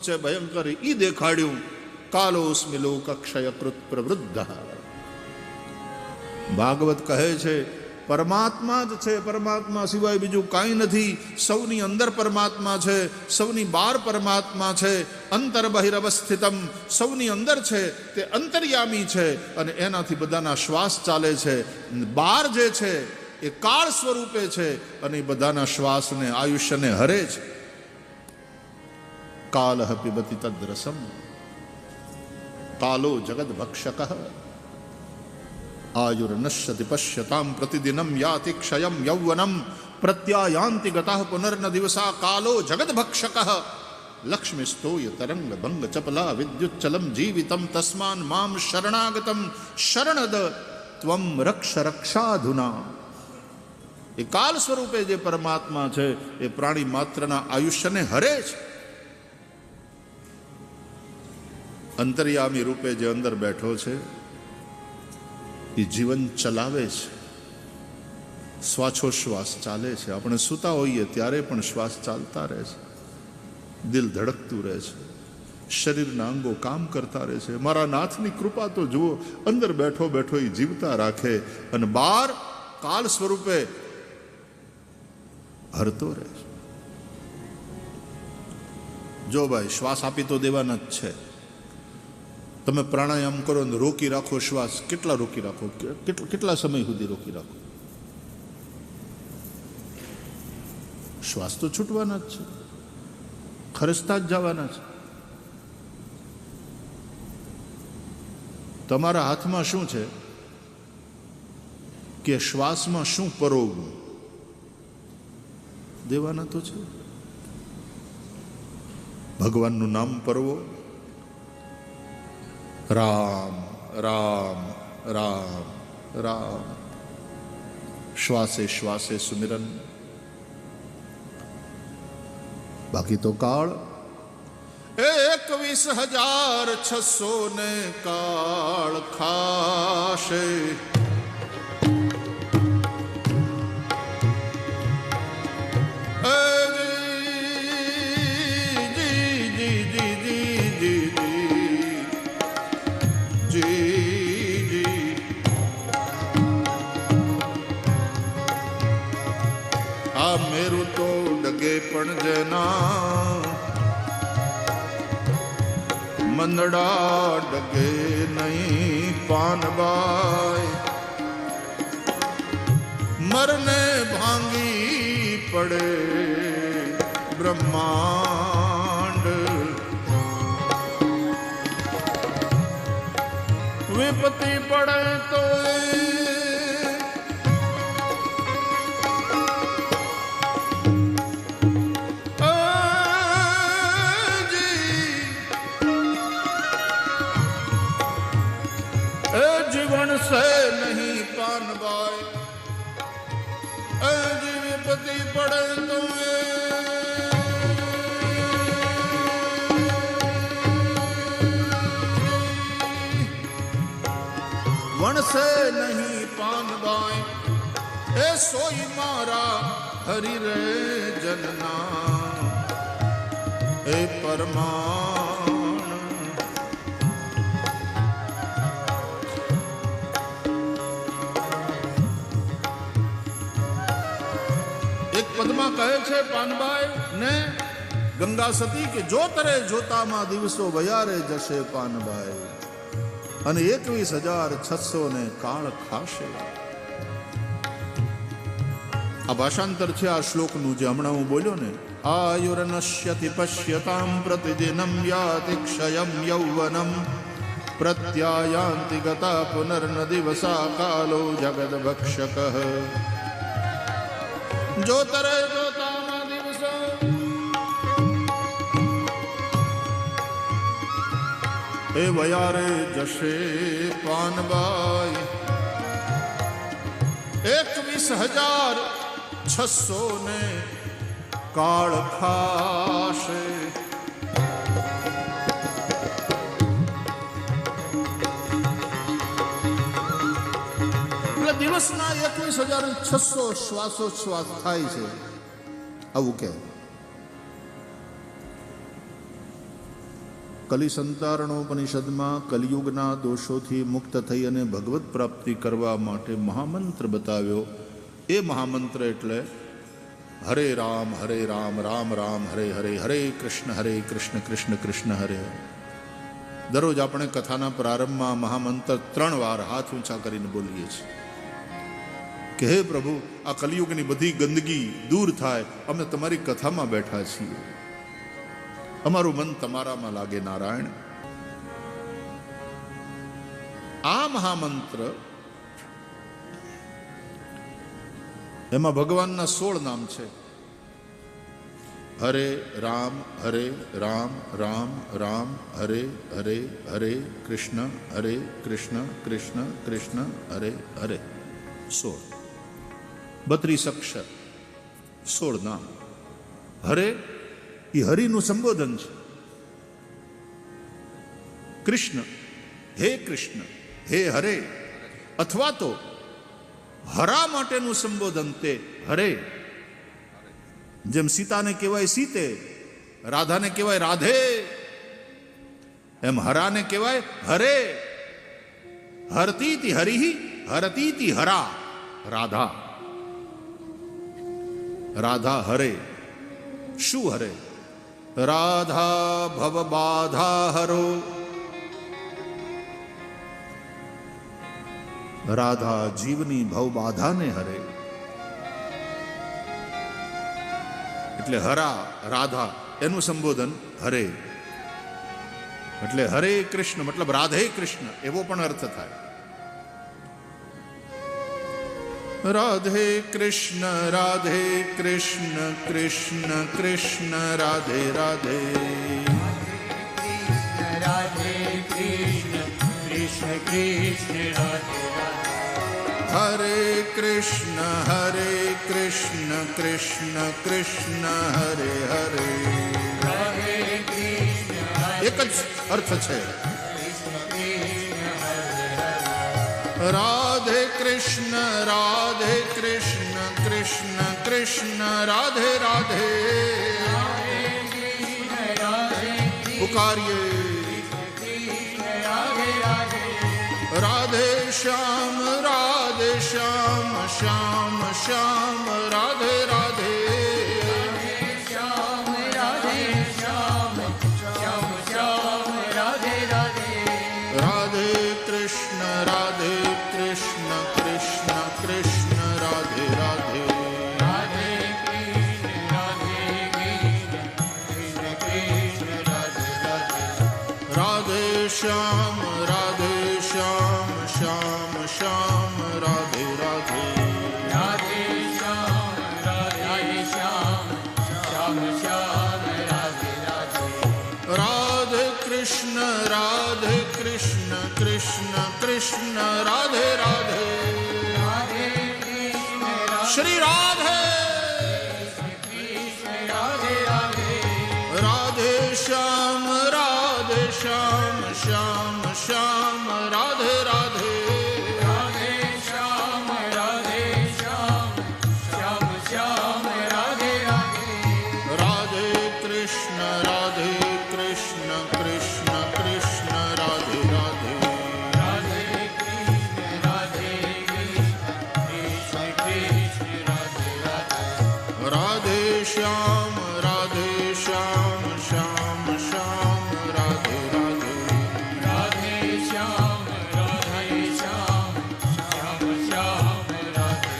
છે ભયંકર ઈ દેખાડ્યું. કાલોસ્મિ લોકક્ષય કૃત પ્રવૃદ્ધ. ભાગવત કહે છે પરમાત્મા જ છે, પરમાત્મા સિવાય બીજું કાંઈ નથી. સૌની અંદર પરમાત્મા છે, સૌની બહાર પરમાત્મા છે. અંતર બહિરવસ્થિતમ, સૌની અંદર છે તે અંતર્યામી છે અને એનાથી બધાના શ્વાસ ચાલે છે. બહાર જે છે એ કાળ સ્વરૂપે છે અને એ બધાના શ્વાસને આયુષ્યને હરે છે. કાલ પિબતિ તદ્રસમ કાલો જગદ ભક્ષક આયુર્નશ્યતિ પશ્યતામ પ્રતિદિનમ યાતિ ક્ષયમ યૌવનમ પ્રત્યાયાન્તિ ગતઃ પુનર્ન દિવસા કાલો જગદ ભક્ષક લક્ષ્મીસ્તોય તરંગ ભંગ ચપલા વિદ્યુચ્ચલમ જીવિતમ તસ્માન મામ શરણાગતમ શરણદ ત્વમ રક્ષ રક્ષાધુના. એ કાલ સ્વરૂપે જે પરમાત્મા છે એ પ્રાણી માત્રના આયુષ્યને હરે છે. અંતર્યામી રૂપે જે અંદર બેઠો છે એ જીવન ચલાવે છે. શ્વાસોશ્વાસ ચાલે છે. આપણે સૂતા હોઈએ ત્યારે પણ શ્વાસ ચાલતા રહે છે, દિલ ધડકતું રહે છે, શરીરના અંગો કામ કરતા રહે છે. મારા નાથની કૃપા તો જુઓ, અંદર બેઠો બેઠો એ જીવતા રાખે અને બહાર કાલ સ્વરૂપે હરતો રહે છે. જો ભાઈ શ્વાસ આપી તો દેવાના જ છે. તમે પ્રાણાયામ કરો ને રોકી રાખો શ્વાસ, કેટલા રોકી રાખો, કેટલા સમય સુધી રોકી રાખો? શ્વાસ તો છૂટવાના જ છે, ખરસતા જ જવાના છે. તમારા હાથમાં શું છે કે શ્વાસમાં શું પરોવવું? દેવાના તો છે. ભગવાનનું નામ પરવો, રામ રામ રામ રામ, શ્વાસે શ્વાસે સુમિરન. બાકી તો કાળ 21,600 ને કાળ ખાશે. મેરું તો ડગે પણ જેના મંદડા ડગે નહીં પાનબાઈ. મરને ભાંગી પડે બ્રહ્માંડ, વિપત્તિ પડે તો જીવન સે નહીં પાનબાઈ. જી વિપત્તિ પડે તો વણસે નહીં પાનબાઈ. એ સોઈ મારા હરિ રે જનના એ પરમાણ. પદમાં કહે છે પાનબાઈ ને ગંગા સતી કે જો તરે જોતામાં દિવસો વયારે જશે પાનબાઈ અને 21,600 ને કાળ ખાશે. આ ભાષાંતર છે આ શ્લોકનું જે હમણાં હું બોલ્યો ને. આયુર્નશ્યતિ પશ્યતામ પ્રતિદિનમ યાતિ ક્ષયમ યૌવનમ પ્રત્યાયાન્તિ ગતા પુનર્ન દિવસા કાલો જગદ ભક્ષક. જો તરે જોતાના દિવસો એ વયારે જશે પાનબાઈ. 21,600 ને કાળ ખાશે. દિવસના 21,600 શ્વાસોચ્છ્વાસ થાય છે. આવું કે કલિસંતારણોપનિષદમાં કલિયુગના દોષોથી મુક્ત થઈ અને ભગવત પ્રાપ્તિ કરવા માટે મહામંત્ર બતાવ્યો. એ મહામંત્ર એટલે હરે રામ રામ રામ હરે હરે, હરે કૃષ્ણ કૃષ્ણ કૃષ્ણ હરે હરે. દરરોજ આપણે કથાના પ્રારંભમાં મહામંત્ર 3 વાર હાથ ઊંચા કરીને બોલીએ છીએ કે હે પ્રભુ, આ કલિયુગની બધી ગંદકી દૂર થાય. અમે તમારી કથામાં બેઠા છીએ, અમારું મન તમારામાં લાગે નારાયણ. આ મહામંત્ર, એમાં ભગવાનના 16 નામ છે. હરે રામ રામ રામ હરે હરે, હરે કૃષ્ણ કૃષ્ણ કૃષ્ણ હરે હરે. 32 અક્ષર, 16 નામ. હરે એ હરિનું સંબોધન છે. કૃષ્ણ, હે કૃષ્ણ, હે હરે, અથવા તો હરા માટેનું સંબોધન તે હરે. જેમ સીતાને કહેવાય સીતે, રાધાને કહેવાય રાધે, એમ હરાને કહેવાય હરે. હરતીતિ હરિ, હરતીતિ હરા. રાધા, રાધા હરે. શું હરે? રાધા ભવ બાધા હરો. રાધા જીવની ભવ બાધાને હરે. એટલે હરા, રાધા એનું સંબોધન હરે. એટલે હરે કૃષ્ણ મતલબ રાધે કૃષ્ણ એવો પણ અર્થ થાય. રાધે કૃષ્ણ કૃષ્ણ કૃષ્ણ રાધે રાધે. રાધે કૃષ્ણ કૃષ્ણ રાધે રાધે. હરે કૃષ્ણ કૃષ્ણ કૃષ્ણ હરે હરે. એક જ અર્થ છે. રાધે કૃષ્ણ કૃષ્ણ કૃષ્ણ રાધે રાધે. પુકારીએ રાધે શ્યામ શ્યામ શ્યામ રાધે રાધે. શ્યામ રાધે શ્યામ શ્યામ શ્યામ રાધે રાધે. રાધે કૃષ્ણ કૃષ્ણ કૃષ્ણ રાધે રાધે. રાધે કૃષ્ણ કૃષ્ણ રાધે રાધે. રાધે શ્યામ શ્યામ શ્યામ રાધે રાધે. રાધે શ્યામ શ્યામ શ્યામ રાધે રાધે. રાધે કૃષ્ણ કૃષ્ણ કૃષ્ણ રાધે રાધે. રાધે કૃષ્ણ શ્રી રાધે. રાધે રાધે. રાધે શ્યામ શ્યામ શ્યામ રાધે રાધે. રાધે શ્યામ શ્યામ શ્યામ રાધે રાધે. રાધે કૃષ્ણ કૃષ્ણ કૃષ્ણ રાધે રાધે. રાધે કૃષ્ણ કૃષ્ણ કૃષ્ણ રાધે રાધે. રાધે શ્યામ શ્યામ શ્યામ રાધે રાધે. રાધે શ્યામ શ્યામ શ્યામ રાધે રાધે.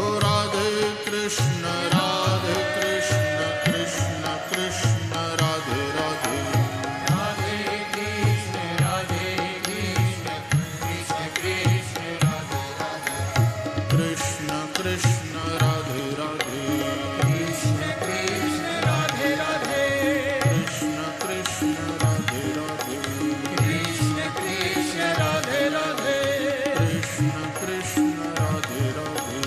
ઓ રાધે કૃષ્ણ કૃષ્ણ કૃષ્ણ રાધે રાધે. રાધે કૃષ્ણ કૃષ્ણ રાધે રાધે. કૃષ્ણ કૃષ્ણ રાધે રાધે. કૃષ્ણ કૃષ્ણ રાધે રાધે. કૃષ્ણ કૃષ્ણ રાધે રાધે. કૃષ્ણ કૃષ્ણ રાધે રાધે. કૃષ્ણ કૃષ્ણ રાધે રાધે.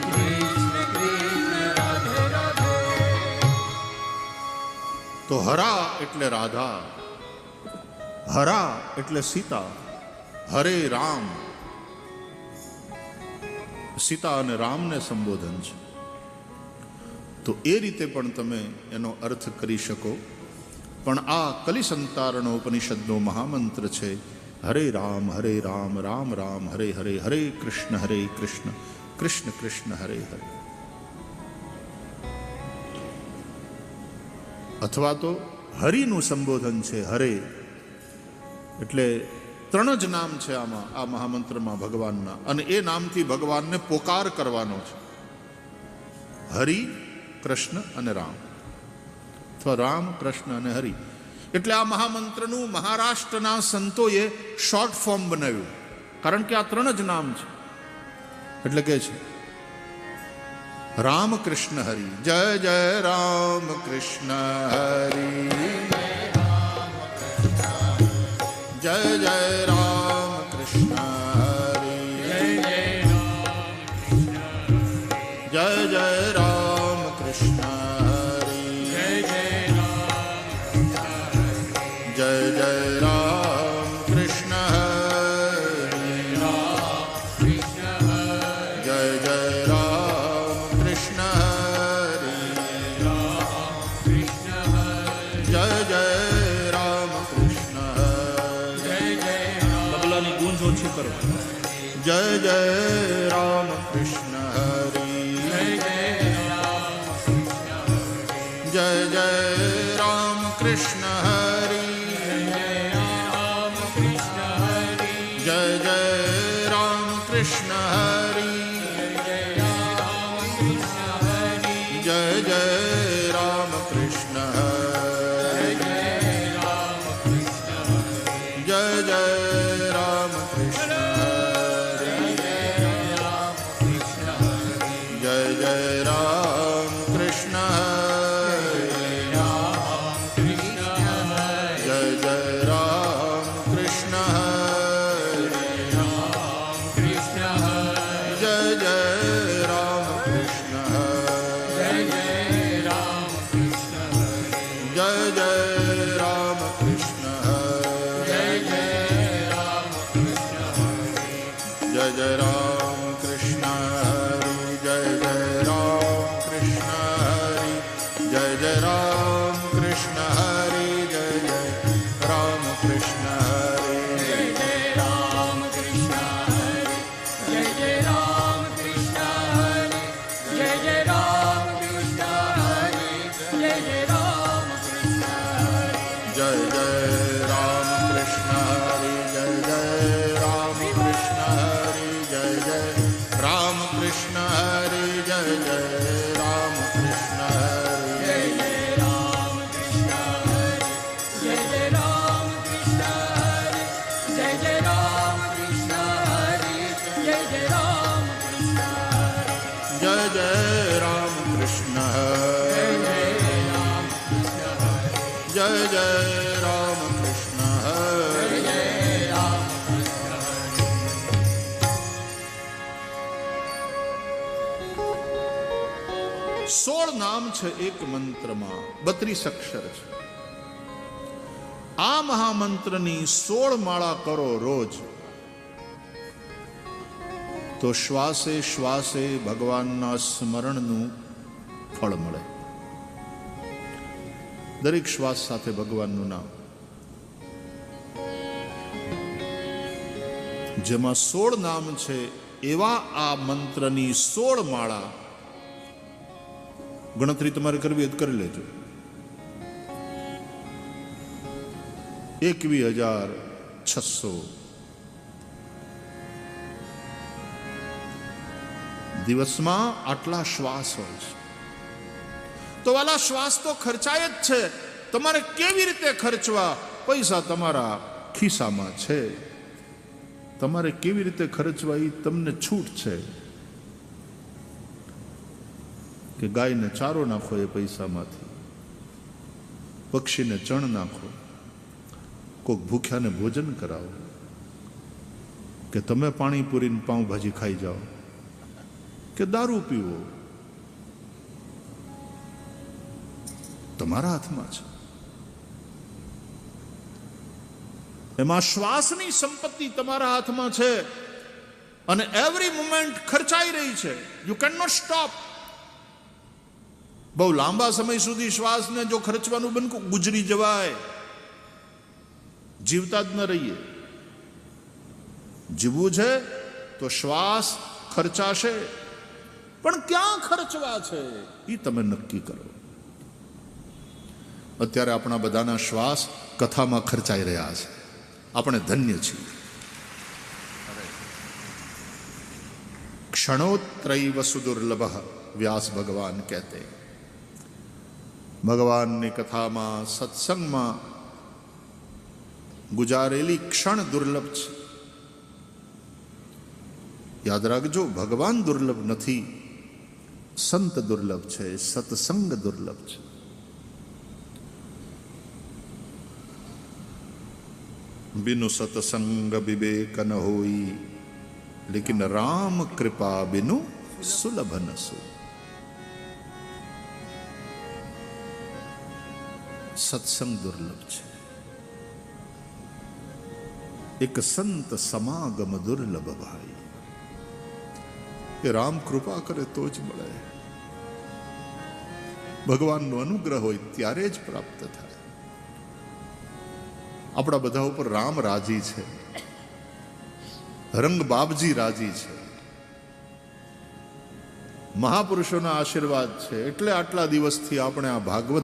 કૃષ્ણ કૃષ્ણ રાધે રાધે. તો હરા એટલે રાધા, હરા એટલે સીતા. હરે રામ, સીતા અને રામને સંબોધન છે. તો એ રીતે પણ તમે એનો અર્થ કરી શકો પણ આ કલિસંતારણો ઉપનિષદનો મહામંત્ર છે, હરે રામ રામ રામ હરે હરે, હરે કૃષ્ણ કૃષ્ણ કૃષ્ણ હરે હરે. અથવા તો હરિનું સંબોધન છે હરે, એટલે 3 જ નામ છે આમાં, આ મહામંત્રમાં ભગવાનના, અને એ નામથી ભગવાનને પોકાર કરવાનો છે, હરિ કૃષ્ણ અને રામ, અથવા રામ કૃષ્ણ અને હરિ. એટલે આ મહામંત્રનું મહારાષ્ટ્રના સંતોએ શોર્ટ ફોર્મ બનાવ્યું, કારણ કે આ 3 જ નામ છે. એટલે કે છે રામ કૃષ્ણ હરિ, જય જય રામ કૃષ્ણ હરિ, જય જય રામ કૃષ્ણ હરિ, જય જય રામ કૃષ્ણ હરિ, જય જય રામ કૃષ્ણ હરિ, જય જય રામ કૃષ્ણ હરિ, જય જય રામ કૃષ્ણ હરિ. તબલાની ગૂંજ ઓછી કરો. જય જય રામ કૃષ્ણ હરિ, જય જય રામ કૃષ્ણ હરિ, જય જય રામ કૃષ્ણ હરિ, જય જય રામ કૃષ્ણ હરિ, જય જય રામ કૃષ્ણ હરિ, જય જય રામ કૃષ્ણ નામ છે એક મંત્રમાં, 32 અક્ષર છે. આ મહામંત્રની 16 માળા કરો રોજ, તો શ્વાસે શ્વાસે ભગવાનના સ્મરણનું ફળ મળે. દરેક શ્વાસ સાથે ભગવાનનું નામ, જેમાં 16 નામ છે, એવા આ મંત્રની 16 માળા. ગણતરી તમારે કરવી તો કરી લેજો. 21,600 દિવસમાં આટલા શ્વાસ હોય છે. તો વાલા, શ્વાસ તો ખર્ચાય જ છે. તમારે કેવી રીતે ખર્ચવા? પૈસા તમારા ખિસ્સામાં છે, તમારે કેવી રીતે ખર્ચવા એ તમને છૂટ છે. કે ગાયને ચારો નાખો એ પૈસામાંથી, પક્ષીને ચણ નાખો, કોક ભૂખ્યાને ભોજન કરાવો, કે તમે પાણીપુરીને પાઉંભાજી ખાઈ જાઓ, કે દારૂ પીવો, તમારા હાથમાં છે. એમાં શ્વાસની સંપત્તિ તમારા હાથમાં છે, અને એવરી મોમેન્ટ ખર્ચાઈ રહી છે. You can not stop. બહુ લાંબા સમય સુધી શ્વાસને જો ખર્ચવાનું બંધ ગુજરી જવાય, જીવતા જ ન રહીએ. જીવવું છે તો શ્વાસ ખર્ચાશે, પણ ક્યાં ખર્ચવા છે એ તમે નક્કી કરો. અત્યારે આપણા બધાના શ્વાસ કથામાં ખર્ચાઈ રહ્યા છે. આપણે ધન્ય છીએ. ક્ષણોત્રૈવ સુદુર્લભ વ્યાસ ભગવાન કહેતે. ભગવાનની કથામાં સત્સંગમાં ગુજારેલી ક્ષણ દુર્લભ છે. યાદ રાખજો, ભગવાન દુર્લભ નથી, સંત દુર્લભ છે, સત્સંગ દુર્લભ છે. बिनु सतसंग विवेक न होई, लेकिन राम कृपा बिनु सुलभ न सो. सत्संग दुर्लभ છે, એક સંત સમાગમ દુર્લભ ભાઈ. એ રામ કૃપા કરે તો જ મળે. ભગવાનનો અનુગ્રહ હોય ત્યારે જ પ્રાપ્ત થાય. આપણા બધા ઉપર રામ રાજી છે, રંગ બાપજી રાજી છે, મહાપુરુષોના આશીર્વાદ છે. એટલે આટલા દિવસથી આપણે આ ભાગવત